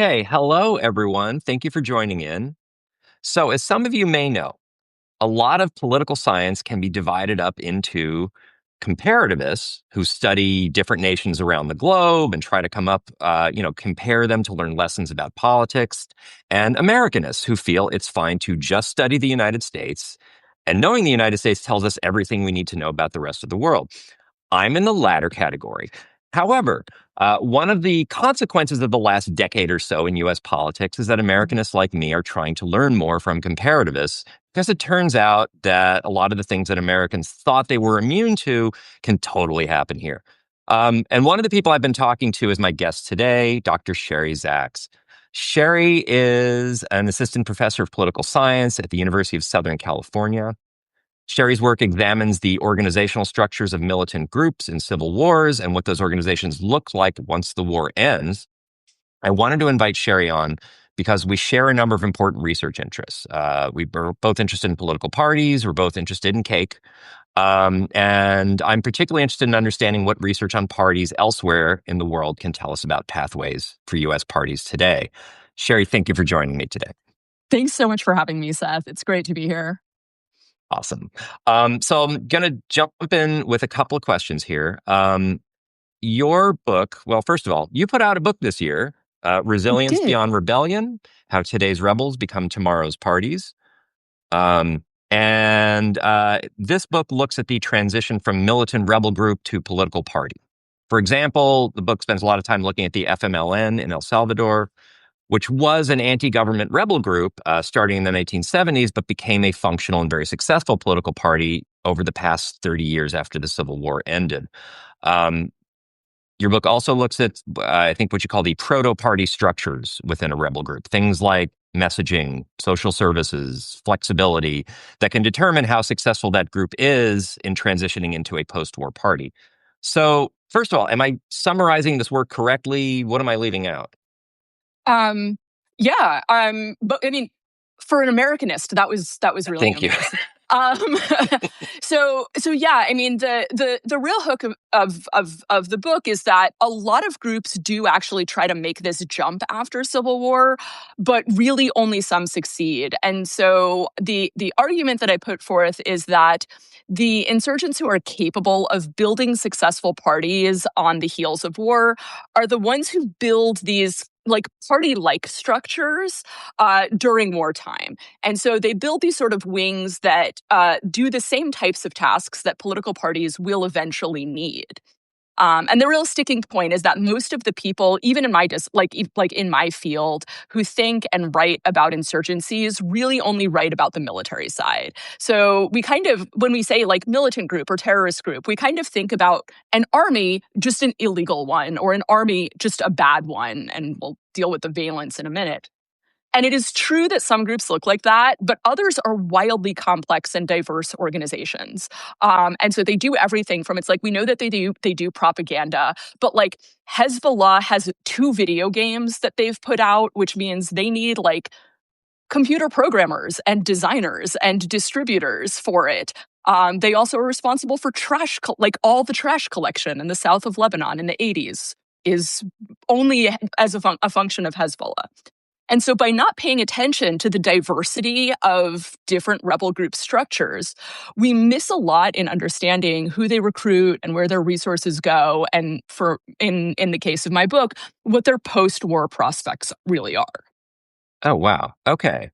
Okay, hello everyone. Thank you for joining in. So, as some of you may know, a lot of political science can be divided up into comparativists who study different nations around the globe and try to come up, compare them to learn lessons about politics, and Americanists who feel it's fine to just study the United States. And knowing the United States tells us everything we need to know about the rest of the world. I'm in the latter category. However, one of the consequences of the last decade or so in US politics is that Americanists like me are trying to learn more from comparativists because it turns out that a lot of the things that Americans thought they were immune to can totally happen here. And one of the people I've been talking to is my guest today, Dr. Sherry Zaks. Sherry is an assistant professor of political science at the University of Southern California. Sherry's work examines the organizational structures of militant groups in civil wars and what those organizations look like once the war ends. I wanted to invite Sherry on because we share a number of important research interests. We're both interested in political parties. We're both interested in cake. And I'm particularly interested in understanding what research on parties elsewhere in the world can tell us about pathways for U.S. parties today. Sherry, thank you for joining me today. Thanks so much for having me, Seth. It's great to be here. Awesome. So I'm going to jump in with a couple of questions here. Your book, well, first of all, you put out a book this year, Resilience Beyond Rebellion, How Today's Rebels Become Tomorrow's Parties. And this book looks at the transition from militant rebel group to political party. For example, the book spends a lot of time looking at the FMLN in El Salvador, which was an anti-government rebel group starting in the 1970s, but became a functional and very successful political party over the past 30 years after the Civil War ended. Your book also looks at, I think, what you call the proto-party structures within a rebel group, things like messaging, social services, flexibility, that can determine how successful that group is in transitioning into a post-war party. So, first of all, am I summarizing this work correctly? What am I leaving out? But I mean, for an Americanist, that was really Thank you. So yeah, I mean, the real hook of the book is that a lot of groups do actually try to make this jump after Civil War, but really only some succeed. And so the argument that I put forth is that the insurgents who are capable of building successful parties on the heels of war are the ones who build these party-like structures during wartime. And so they build these sort of wings that do the same types of tasks that political parties will eventually need. And the real sticking point is that most of the people, even in my in my field, who think and write about insurgencies, really only write about the military side. So we kind of, when we say militant group or terrorist group, we kind of think about an army, just an illegal one, or an army, just a bad one. And we'll deal with the valence in a minute. And it is true that some groups look like that, but others are wildly complex and diverse organizations. And so they do everything from, we know that they do propaganda, but Hezbollah has 2 video games that they've put out, which means they need computer programmers and designers and distributors for it. They also are responsible for trash, all the trash collection in the south of Lebanon in the 80s is only as a function of Hezbollah. And so by not paying attention to the diversity of different rebel group structures, we miss a lot in understanding who they recruit and where their resources go. And in the case of my book, what their post-war prospects really are. Oh, wow. Okay.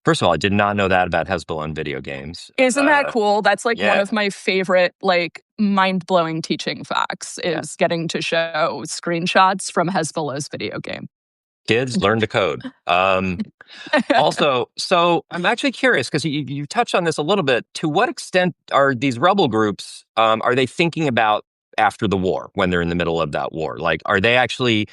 First of all, I did not know that about Hezbollah and video games. Isn't that cool? That's one of my favorite, mind-blowing teaching facts is getting to show screenshots from Hezbollah's video game. Kids learn to code. Also, so I'm actually curious because you touched on this a little bit. To what extent are these rebel groups, are they thinking about after the war when they're in the middle of that war? Are they actually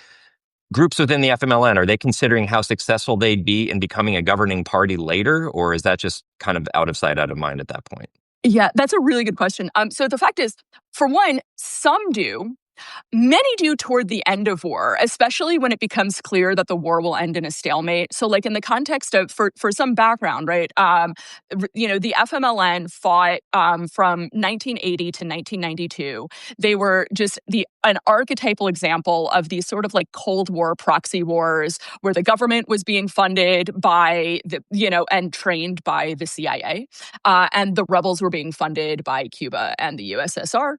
groups within the FMLN? Are they considering how successful they'd be in becoming a governing party later? Or is that just kind of out of sight, out of mind at that point? Yeah, that's a really good question. So the fact is, for one, some do. Many do toward the end of war, especially when it becomes clear that the war will end in a stalemate. So, like in the context of, for some background, right? The FMLN fought from 1980 to 1992. They were just an archetypal example of these sort of like Cold War proxy wars where the government was being funded by and trained by the CIA, and the rebels were being funded by Cuba and the USSR.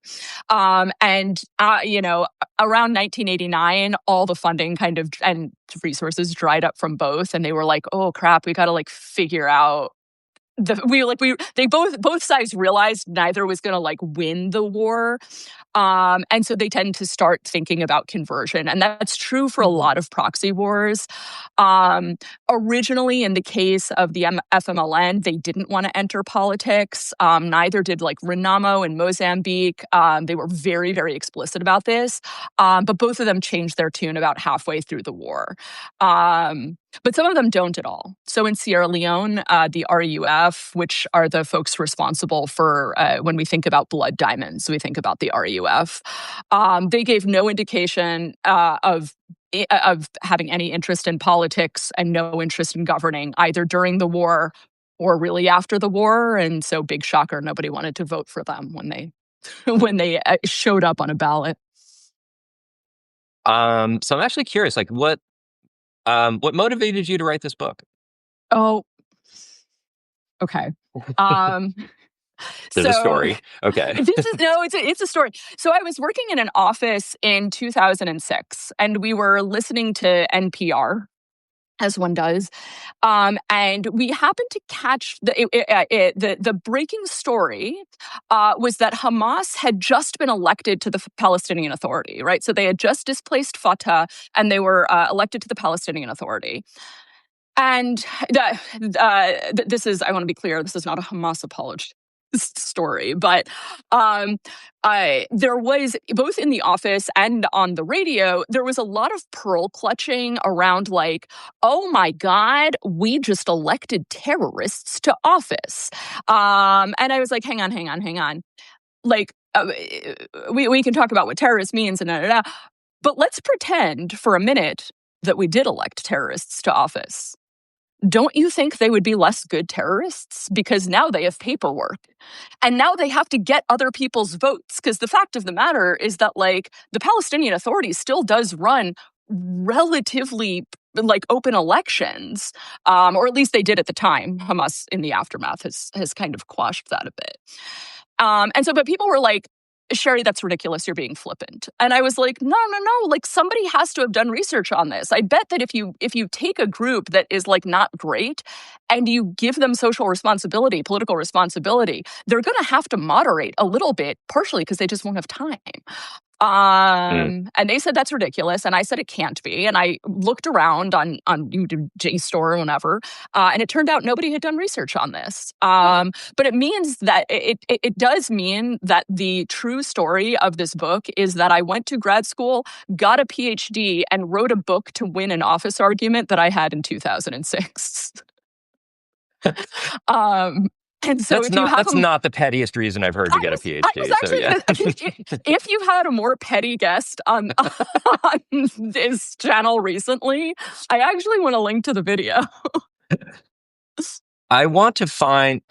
Around 1989, all the funding kind of and resources dried up from both, and they were like, "Oh crap, we got to like figure out." They both sides realized neither was going to like win the war, and so they tend to start thinking about conversion, and that's true for a lot of proxy wars. Originally, in the case of the FMLN, they didn't want to enter politics. Neither did like Renamo in Mozambique. They were very, very explicit about this, but both of them changed their tune about halfway through the war. But some of them don't at all. So in Sierra Leone, the RUF, which are the folks responsible for when we think about blood diamonds, we think about the RUF. They gave no indication of having any interest in politics and no interest in governing either during the war or really after the war. And so, big shocker, nobody wanted to vote for them when they showed up on a ballot. So I'm actually curious, like what motivated you to write this book? Oh, okay. There's a story. Okay. It's a story. So I was working in an office in 2006, and we were listening to NPR, as one does, and we happened to catch the breaking story was that Hamas had just been elected to the Palestinian Authority, right? So they had just displaced Fatah, and they were elected to the Palestinian Authority. And this is, I want to be clear, this is not a Hamas apology story, but there was, both in the office and on the radio, there was a lot of pearl clutching around like, oh my God, we just elected terrorists to office. And I was like, hang on. Like, we can talk about what terrorist means and but let's pretend for a minute that we did elect terrorists to office. Don't you think they would be less good terrorists? Because now they have paperwork. And now they have to get other people's votes. Because the fact of the matter is that, like, the Palestinian Authority still does run relatively, like, open elections. Or at least they did at the time. Hamas, in the aftermath, has kind of quashed that a bit. But people were like, Sherry, that's ridiculous. You're being flippant. And I was like, no. Like, somebody has to have done research on this. I bet that if you take a group that is like not great and you give them social responsibility, political responsibility, they're going to have to moderate a little bit, partially because they just won't have time. And they said that's ridiculous, and I said it can't be. And I looked around on YouTube, JSTOR or whatever, and it turned out nobody had done research on this. But it means that it does mean that the true story of this book is that I went to grad school, got a PhD, and wrote a book to win an office argument that I had in 2006. And so that's not the pettiest reason I've heard to get a PhD. If you've had a more petty guest on this channel recently, I actually want to link to the video. I want to find,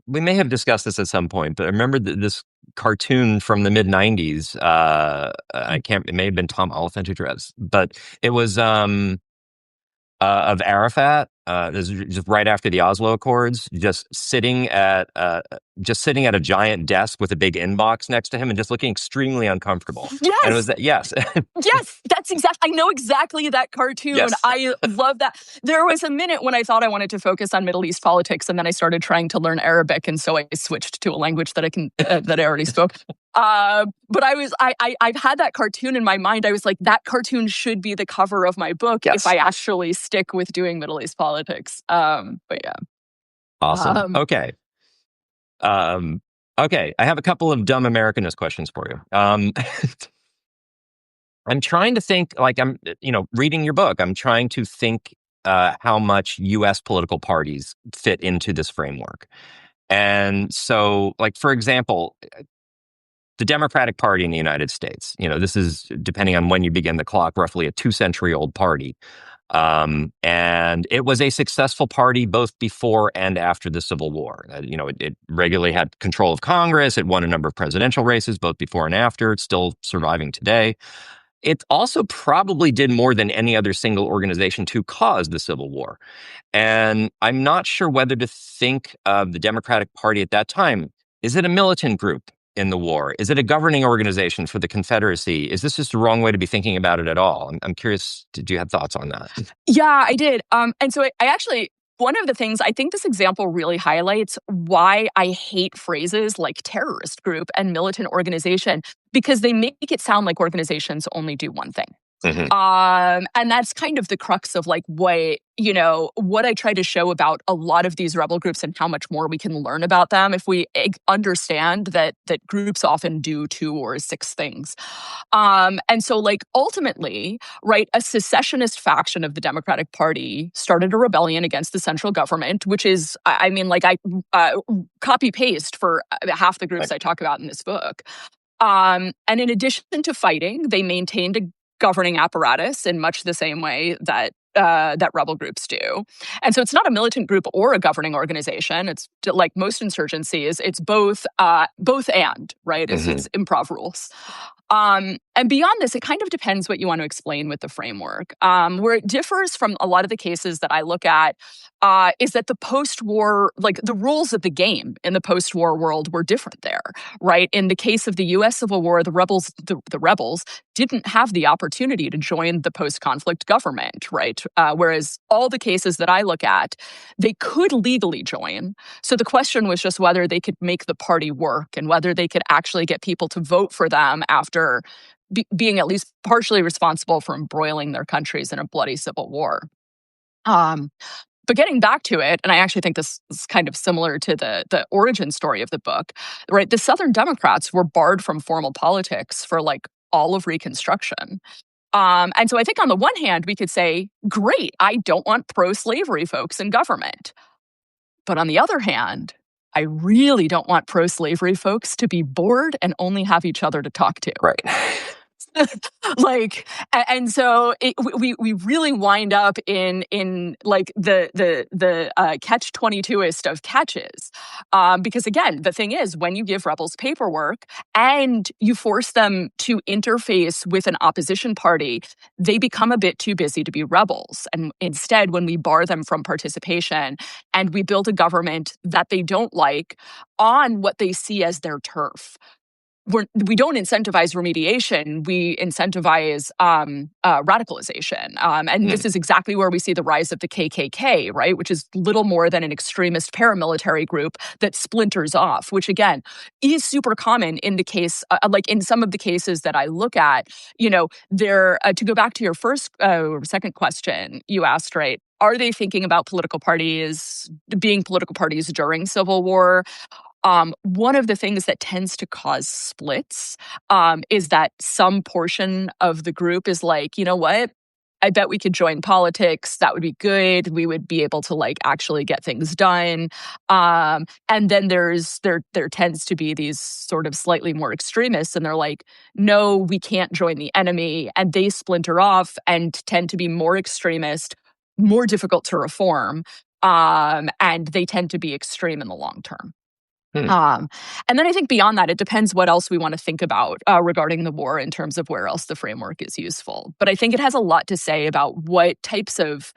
we may have discussed this at some point, but I remember this cartoon from the mid 90s. It may have been Tom Oliphant who drew it, but it was of Arafat, just right after the Oslo Accords, just sitting at a giant desk with a big inbox next to him and just looking extremely uncomfortable. Yes, and it was that. Yes, yes, that's exactly. I know exactly that cartoon. Yes. I love that. There was a minute when I thought I wanted to focus on Middle East politics, and then I started trying to learn Arabic, and so I switched to a language that I already spoke. But I've had that cartoon in my mind. I was like, that cartoon should be the cover of my book if I actually stick with doing Middle East politics. But yeah. Awesome. Okay. Okay. I have a couple of dumb Americanist questions for you. I'm trying to think, like, reading your book, I'm trying to think how much U.S. political parties fit into this framework. And so, like, for example, the Democratic Party in the United States. This is, depending on when you begin the clock, roughly a 2-century-old party. And it was a successful party both before and after the Civil War. It regularly had control of Congress. It won a number of presidential races both before and after. It's still surviving today. It also probably did more than any other single organization to cause the Civil War. And I'm not sure whether to think of the Democratic Party at that time. Is it a militant group in the war? Is it a governing organization for the Confederacy? Is this just the wrong way to be thinking about it at all? I'm curious, did you have thoughts on that? Yeah, I did. And so I actually, one of the things, I think this example really highlights why I hate phrases like terrorist group and militant organization, because they make it sound like organizations only do one thing. Mm-hmm. And that's kind of the crux of like what I try to show about a lot of these rebel groups and how much more we can learn about them if we understand that groups often do 2 or 6 things. And so like ultimately, right, a secessionist faction of the Democratic Party started a rebellion against the central government, which is, I mean, like I copy paste for half the groups I talk about in this book. And in addition to fighting, they maintained a governing apparatus in much the same way that rebel groups do. And so it's not a militant group or a governing organization. It's like most insurgencies, it's both and, right? It's improv rules. And beyond this, it kind of depends what you want to explain with the framework. Where it differs from a lot of the cases that I look at is that the post-war, like the rules of the game in the post-war world were different there, right? In the case of the U.S. Civil War, the rebels didn't have the opportunity to join the post-conflict government, right? Whereas all the cases that I look at, they could legally join. So the question was just whether they could make the party work and whether they could actually get people to vote for them after being at least partially responsible for embroiling their countries in a bloody civil war. But getting back to it, and I actually think this is kind of similar to the origin story of the book, right? The Southern Democrats were barred from formal politics for like all of Reconstruction. And so I think on the one hand, we could say, great, I don't want pro-slavery folks in government. But on the other hand, I really don't want pro-slavery folks to be bored and only have each other to talk to. Right. And so we really wind up in like the catch-22ist of catches, because again, the thing is, when you give rebels paperwork and you force them to interface with an opposition party, they become a bit too busy to be rebels. And instead, when we bar them from participation and we build a government that they don't like on what they see as their turf, we don't incentivize remediation, we incentivize radicalization. And this is exactly where we see the rise of the KKK, right? Which is little more than an extremist paramilitary group that splinters off, which again, is super common in the case, like in some of the cases that I look at, they're, to go back to your second question you asked, right? Are they thinking about being political parties during Civil War? One of the things that tends to cause splits is that some portion of the group is like, you know what? I bet we could join politics. That would be good. We would be able to like actually get things done. And then there tends to be these sort of slightly more extremists, and they're like, no, we can't join the enemy. And they splinter off and tend to be more extremist, more difficult to reform. And they tend to be extreme in the long term. And then I think beyond that, it depends what else we want to think about regarding the war in terms of where else the framework is useful. But I think it has a lot to say about what types of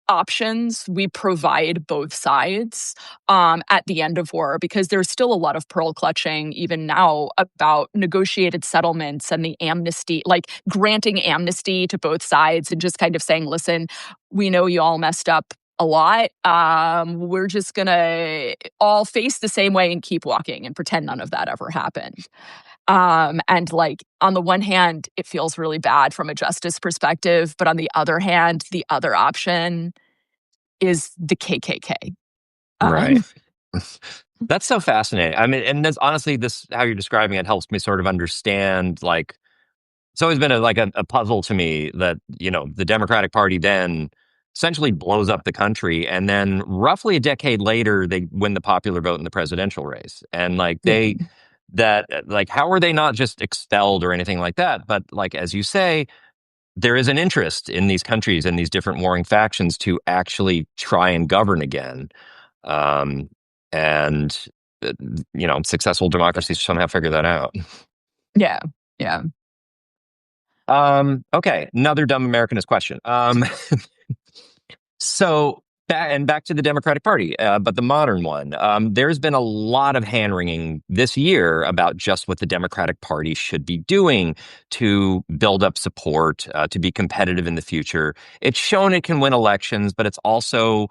options we provide both sides at the end of war, because there's still a lot of pearl clutching even now about negotiated settlements and the amnesty, like granting amnesty to both sides and just kind of saying, listen, we know you all messed up a lot. We're just going to all face the same way and keep walking and pretend none of that ever happened. And like, on the one hand, it feels really bad from a justice perspective, but on the other hand, the other option is the KKK. Right. That's so fascinating. I mean, and that's honestly, how you're describing it helps me sort of understand, like, it's always been a puzzle to me that, the Democratic Party then essentially blows up the country. And then roughly a decade later, they win the popular vote in the presidential race. And like Yeah. how are they not just expelled or anything like that? But like, as you say, there is an interest in these countries and these different warring factions to actually try and govern again. Um, and, successful democracies somehow figure that out. Yeah. Yeah. Okay, another dumb Americanist question. So, back to the Democratic Party, but the modern one. There's been a lot of hand-wringing this year about just what the Democratic Party should be doing to build up support, to be competitive in the future. It's shown it can win elections, but it's also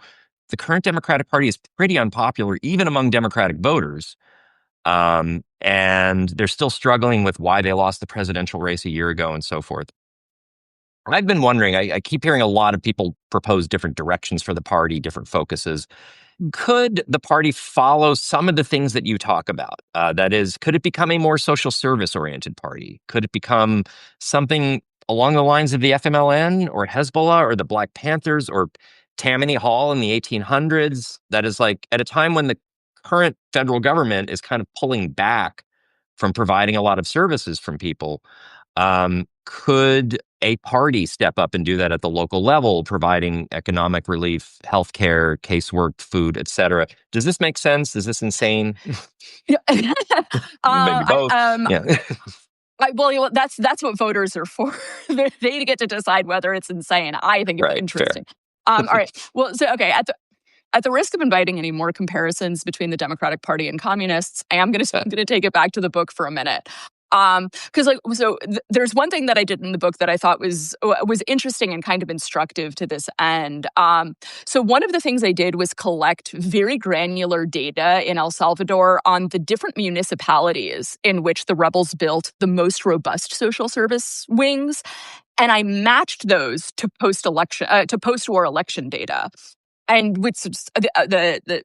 the current Democratic Party is pretty unpopular, even among Democratic voters. And they're still struggling with why they lost the presidential race a year ago and so forth. I've been wondering, I keep hearing a lot of people propose different directions for the party, different focuses. Could the party follow some of the things that you talk about? That is, could it become a more social service oriented party? Could it become something along the lines of the FMLN or Hezbollah or the Black Panthers or Tammany Hall in the 1800s? That is like at a time when the current federal government is kind of pulling back from providing a lot of services from people. Could a party step up and do that at the local level, providing economic relief, healthcare, casework, food, etc.? Does this make sense? Is this insane? Yeah. Maybe both. Yeah. Well, that's what voters are for. They get to decide whether it's insane. I think it's Right, interesting. All right. Well, so okay. At the risk of inviting any more comparisons between the Democratic Party and communists, I'm going to take it back to the book for a minute. Because there's one thing that I did in the book that I thought was interesting and kind of instructive to this end. So one of the things I did was collect very granular data in El Salvador on the different municipalities in which the rebels built the most robust social service wings, and I matched those to post-war election data. And which the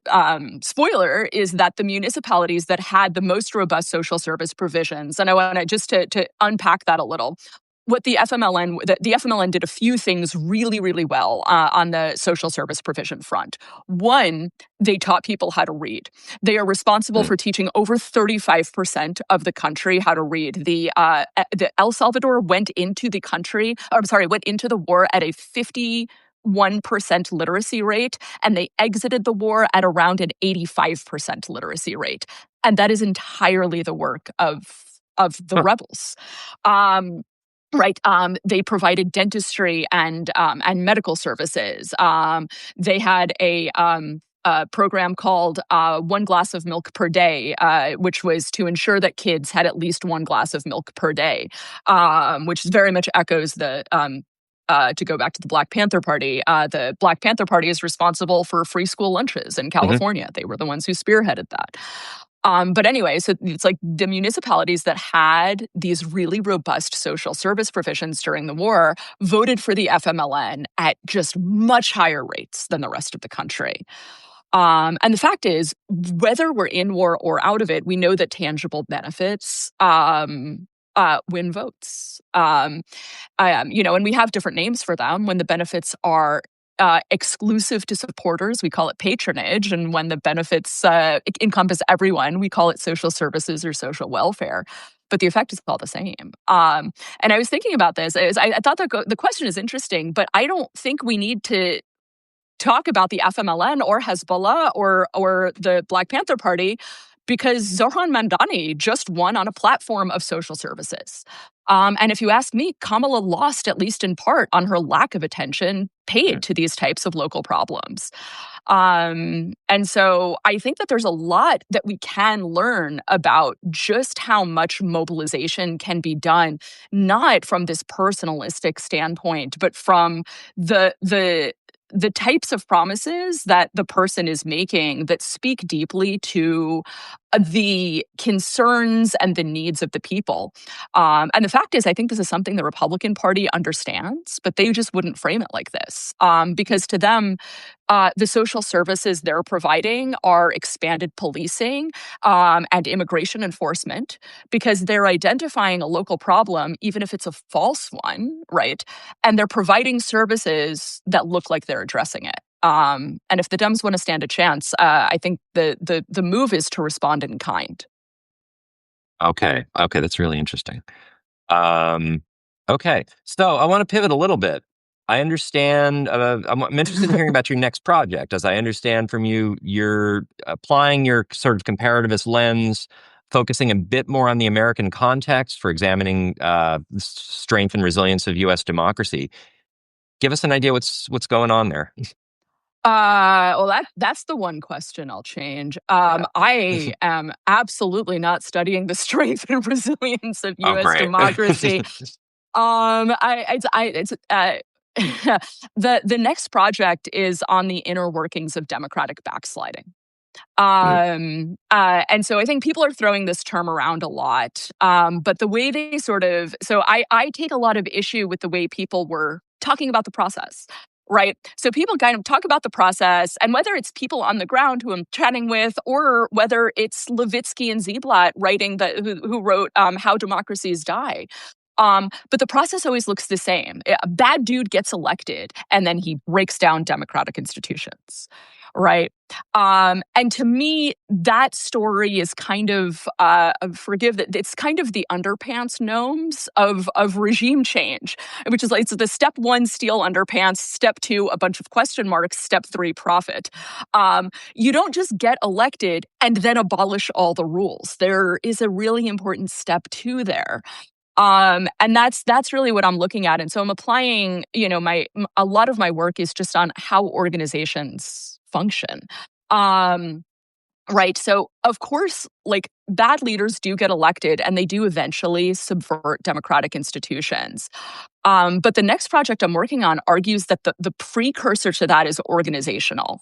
spoiler is that the municipalities that had the most robust social service provisions, and I want to just to unpack that a little. What the FMLN did a few things really, really well on the social service provision front. One, they taught people how to read. They are responsible for teaching over 35% of the country how to read. The El Salvador went into the war at a 51% literacy rate, and they exited the war at around an 85% literacy rate. And that is entirely the work of the rebels. Right. They provided dentistry and medical services. They had a program called One Glass of Milk Per Day, which was to ensure that kids had at least one glass of milk per day, which very much echoes the to go back to the Black Panther Party. The Black Panther Party is responsible for free school lunches in California. They were the ones who spearheaded that. But anyway, so it's like the municipalities that had these really robust social service provisions during the war voted for the FMLN at just much higher rates than the rest of the country. And the fact is, whether we're in war or out of it, we know that tangible benefits win votes. And we have different names for them. When the benefits are exclusive to supporters, we call it patronage. And when the benefits encompass everyone, we call it social services or social welfare. But the effect is all the same. And I was thinking about this. I thought the question is interesting, but I don't think we need to talk about the FMLN or Hezbollah or the Black Panther Party, because Zohran Mamdani just won on a platform of social services. And if you ask me, Kamala lost, at least in part, on her lack of attention paid to these types of local problems. And so I think that there's a lot that we can learn about just how much mobilization can be done, not from this personalistic standpoint, but from the types of promises that the person is making that speak deeply to the concerns and the needs of the people. And the fact is, I think this is something the Republican Party understands, but they just wouldn't frame it like this. Because to them, the social services they're providing are expanded policing and immigration enforcement, because they're identifying a local problem, even if it's a false one, right? And they're providing services that look like they're addressing it. And if the Dems want to stand a chance, I think the move is to respond in kind. Okay. Okay. That's really interesting. Okay. So I want to pivot a little bit. I understand. I'm interested in hearing about your next project. As I understand from you, you're applying your sort of comparativist lens, focusing a bit more on the American context for examining the strength and resilience of U.S. democracy. Give us an idea what's going on there. Well, that's the one question I'll change. I am absolutely not studying the strength and resilience of Oh, U.S. great. democracy. It's the next project is on the inner workings of democratic backsliding. And so I think people are throwing this term around a lot. But the way they I take a lot of issue with the way people were talking about the process. Right. So people kind of talk about the process, and whether it's people on the ground who I'm chatting with, or whether it's Levitsky and Ziblatt writing who wrote How Democracies Die. But the process always looks the same. A bad dude gets elected, and then he breaks down democratic institutions. Right. And to me, that story is kind of, it's kind of the underpants gnomes of regime change, which is like, it's the step one, steal underpants, step two, a bunch of question marks, step three, profit. You don't just get elected and then abolish all the rules. There is a really important step two there. And that's really what I'm looking at. And so I'm applying, a lot of my work is just on how organizations function. Right. So, of course, like, bad leaders do get elected and they do eventually subvert democratic institutions. But the next project I'm working on argues that the precursor to that is organizational.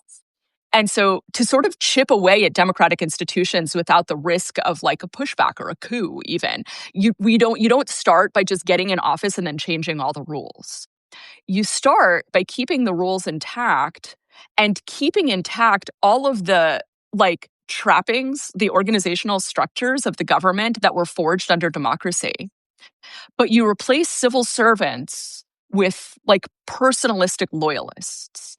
And so to sort of chip away at democratic institutions without the risk of like a pushback or a coup, even, you don't start by just getting in office and then changing all the rules. You start by keeping the rules intact and keeping intact all of the like trappings, the organizational structures of the government that were forged under democracy. But you replace civil servants with like personalistic loyalists.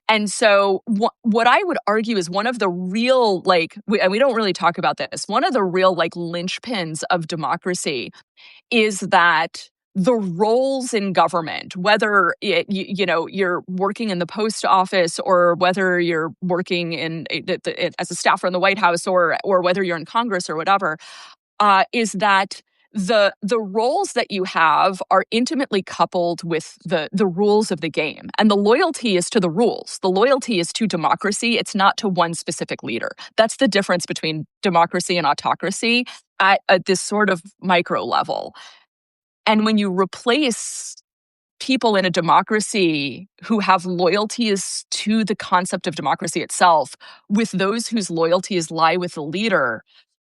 And so what I would argue is one of the real, and we don't really talk about this, one of the real like linchpins of democracy is that the roles in government, whether you're working in the post office, or whether you're working as a staffer in the White House, or whether you're in Congress or whatever, is that the roles that you have are intimately coupled with the rules of the game. And the loyalty is to the rules. The loyalty is to democracy. It's not to one specific leader. That's the difference between democracy and autocracy at this sort of micro level. And when you replace people in a democracy who have loyalties to the concept of democracy itself with those whose loyalties lie with the leader,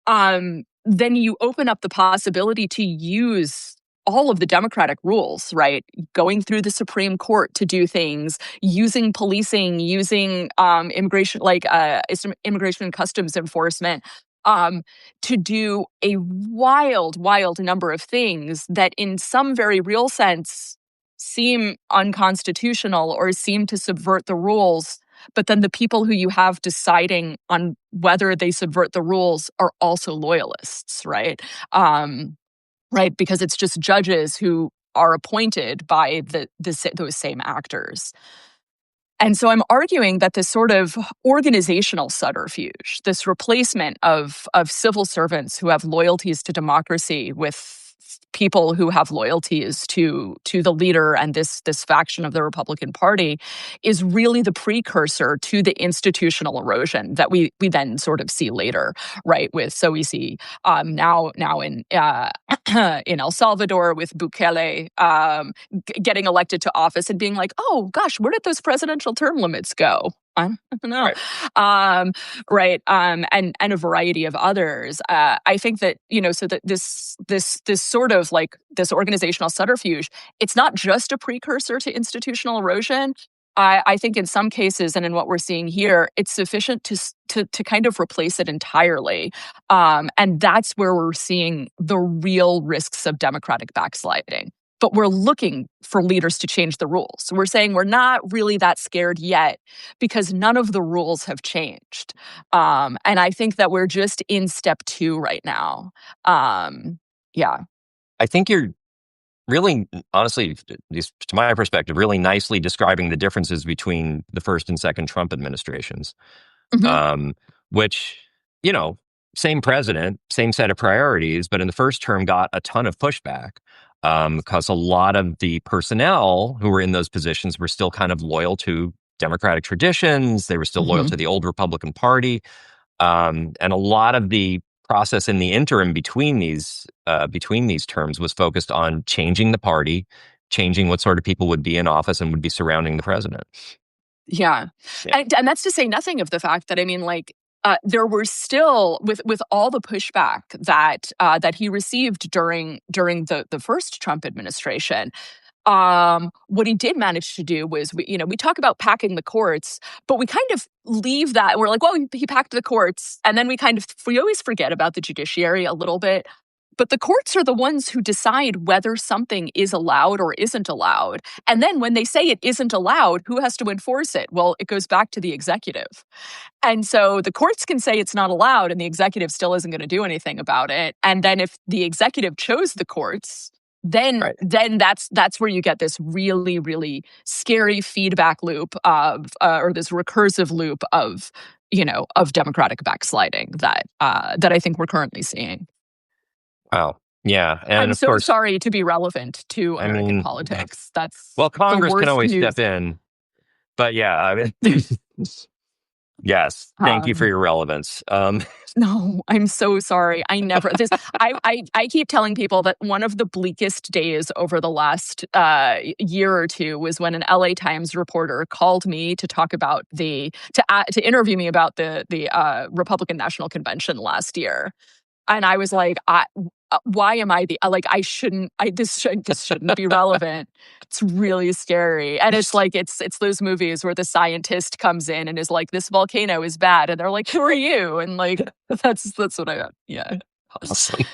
then you open up the possibility to use all of the democratic rules, right? Going through the Supreme Court to do things, using policing, using immigration and customs enforcement, to do a wild, wild number of things that in some very real sense seem unconstitutional or seem to subvert the rules. But then the people who you have deciding on whether they subvert the rules are also loyalists, right? Right, because it's just judges who are appointed by those same actors. And so I'm arguing that this sort of organizational subterfuge, this replacement of civil servants who have loyalties to democracy with people who have loyalties to the leader and this faction of the Republican Party, is really the precursor to the institutional erosion that we then sort of see later, right? We see now in in El Salvador with Bukele getting elected to office and being like, oh gosh, where did those presidential term limits go? I don't know. Right. Right. And a variety of others. I think that, so that this sort of like this organizational subterfuge, it's not just a precursor to institutional erosion. I think in some cases, and in what we're seeing here, it's sufficient to kind of replace it entirely. And that's where we're seeing the real risks of democratic backsliding. But we're looking for leaders to change the rules. We're saying we're not really that scared yet because none of the rules have changed. And I think that we're just in step 2 right now. Yeah. I think you're really, honestly, at least to my perspective, really nicely describing the differences between the first and second Trump administrations, Hmm. um, which, you know, same president, same set of priorities, but in the first term got a ton of pushback because a lot of the personnel who were in those positions were still kind of loyal to Democratic traditions. They were still loyal Hmm. to the old Republican Party. And a lot of the process in the interim between these terms was focused on changing the party, changing what sort of people would be in office and would be surrounding the president. Yeah. Yeah. And that's to say nothing of the fact that, I mean, like, there were still with all the pushback that he received during the first Trump administration. What he did manage to do was, we talk about packing the courts, but we kind of leave that. And we're like, well, he packed the courts. And then we always forget about the judiciary a little bit. But the courts are the ones who decide whether something is allowed or isn't allowed. And then when they say it isn't allowed, who has to enforce it? Well, it goes back to the executive. And so the courts can say it's not allowed and the executive still isn't going to do anything about it. And then if the executive chose the courts, then Right. then that's where you get this really, really scary feedback loop or this recursive loop of democratic backsliding that I think we're currently seeing. Wow. Yeah. And I'm of so course, sorry to be relevant to I American mean, politics. That's well, the Congress can worst always news. step in. But yeah, I mean, yes. Thank you for Um, your relevance. No, I'm so sorry. I never this I keep telling people that one of the bleakest days over the last year or two was when an LA Times reporter called me to talk about to interview me about the Republican National Convention last year. And I was like, why am I this shouldn't be relevant. It's really scary. And it's like, it's those movies where the scientist comes in and is like, this volcano is bad. And they're like, who are you? And like, that's what I, yeah. Awesome.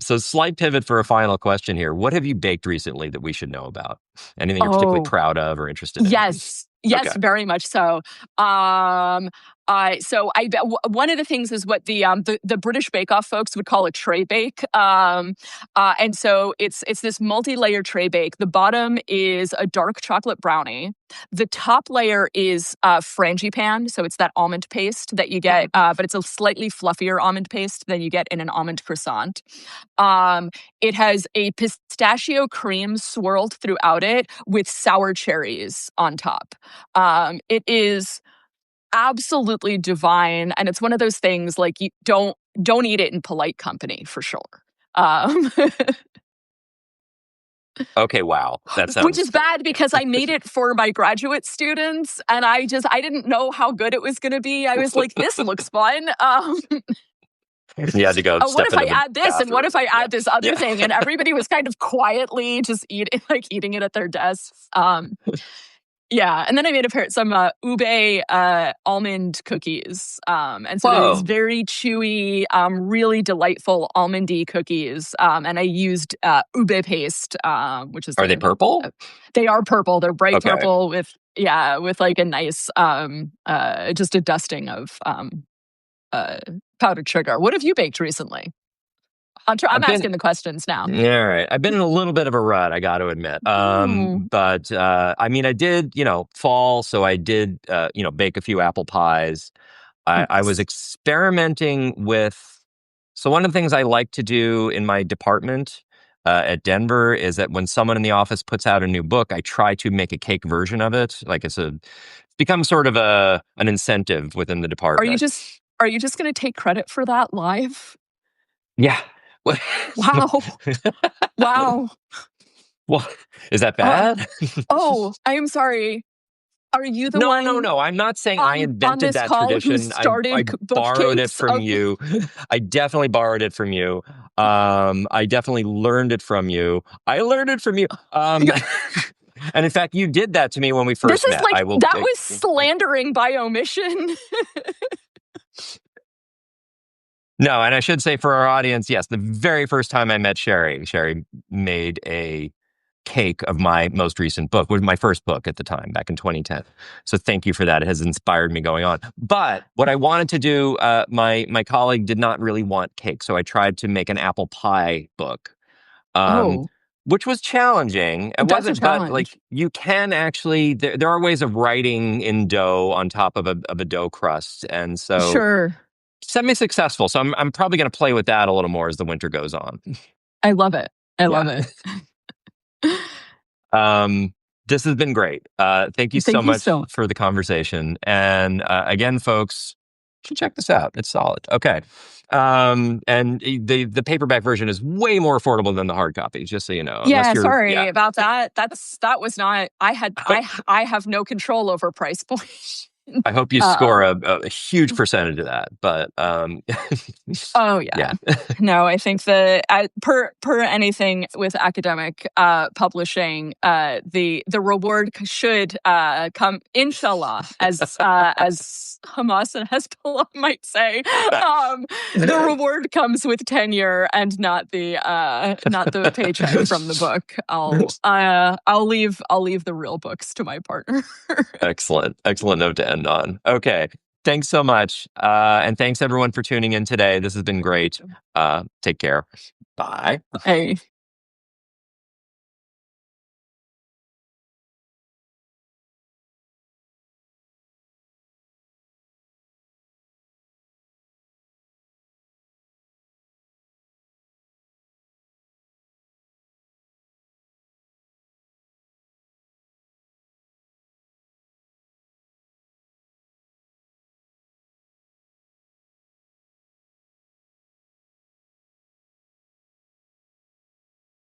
So slight pivot for a final question here. What have you baked recently that we should know about? Anything you're particularly Oh, proud of or interested in? yes. Yes, Okay. very much so. So I bet one of the things is what the British Bake Off folks would call a tray bake. And so it's this multi-layer tray bake. The bottom is a dark chocolate brownie. The top layer is frangipane, so it's that almond paste that you get, but it's a slightly fluffier almond paste than you get in an almond croissant. Um, it has a pistachio cream swirled throughout it with sour cherries on top. It is absolutely divine, and it's one of those things like you don't eat it in polite company for sure. Um, Okay. Wow. That which is sounds. bad because I made it for my graduate students, and I didn't know how good it was going to be. I was like, this looks fun. You had to go What step if I into the add this and what bathroom. if I Yeah. add this other Yeah. thing? And everybody was kind of quietly just eating it at their desks. Yeah, and then I made some ube almond cookies, and so they're these Whoa. very chewy, really delightful almondy cookies, and I used ube paste, which is Are they purple? they are purple. They're bright Okay. purple with like a nice just a dusting of uh, powdered sugar. What have you baked recently? Hunter, I'm I've been. asking the questions now. All right. I've been in a little bit of a rut, I got to admit. Ooh, But I mean, I did, fall, so I did, bake a few apple pies. I was nice. experimenting with. So one of the things I like to do in my department at Denver is that when someone in the office puts out a new book, I try to make a cake version of it. Like it's become sort of an incentive within the Are you department. just are you just going to take credit for that live? Yeah. So, Wow. Wow. well, is that Uh, bad? oh, I am sorry. Are you the No, no, one no. I'm not saying I on invented this that call who tradition. I started book borrowed it cakes? from Okay. you. I definitely borrowed it from you. I definitely learned it from you. I learned it from you. And in fact, you did that to me when we This first is met. like, I will. that was slandering by omission. No, and I should say for our audience, yes, the very first time I met Sherry, Sherry made a cake of my most recent book, was my first book at the time, back in 2010. So thank you for that. It has inspired me going on. But what I wanted to do, my colleague did not really want cake, so I tried to make an apple pie book, um, Oh, which was challenging. It that's a wasn't, but like challenge. you can actually, there are ways of writing in dough on top of a dough crust, and so Sure. semi-successful. So I'm probably going to play with that a little more as the winter goes on. I love it. I Yeah. love it. Um, this has been great. Thank you so Thank you much so for the conversation. And again, folks, you should check this out. It's solid. Okay. And the paperback version is way more affordable than the hard copy, just so you know. Unless Yeah, you're, sorry yeah. about that. That was not, I have no control over price point. I hope you score Um, a huge percentage of that. But oh yeah. yeah. No, I think that per anything with academic publishing, the reward should come, inshallah, as Hamas and Hezbollah might say. The reward comes with tenure and not the paycheck from the book. I'll leave the real books to my partner. Excellent. Excellent note to end on. Okay. Thanks so much. And thanks everyone for tuning in today. This has been great. Take care. Bye. Hey.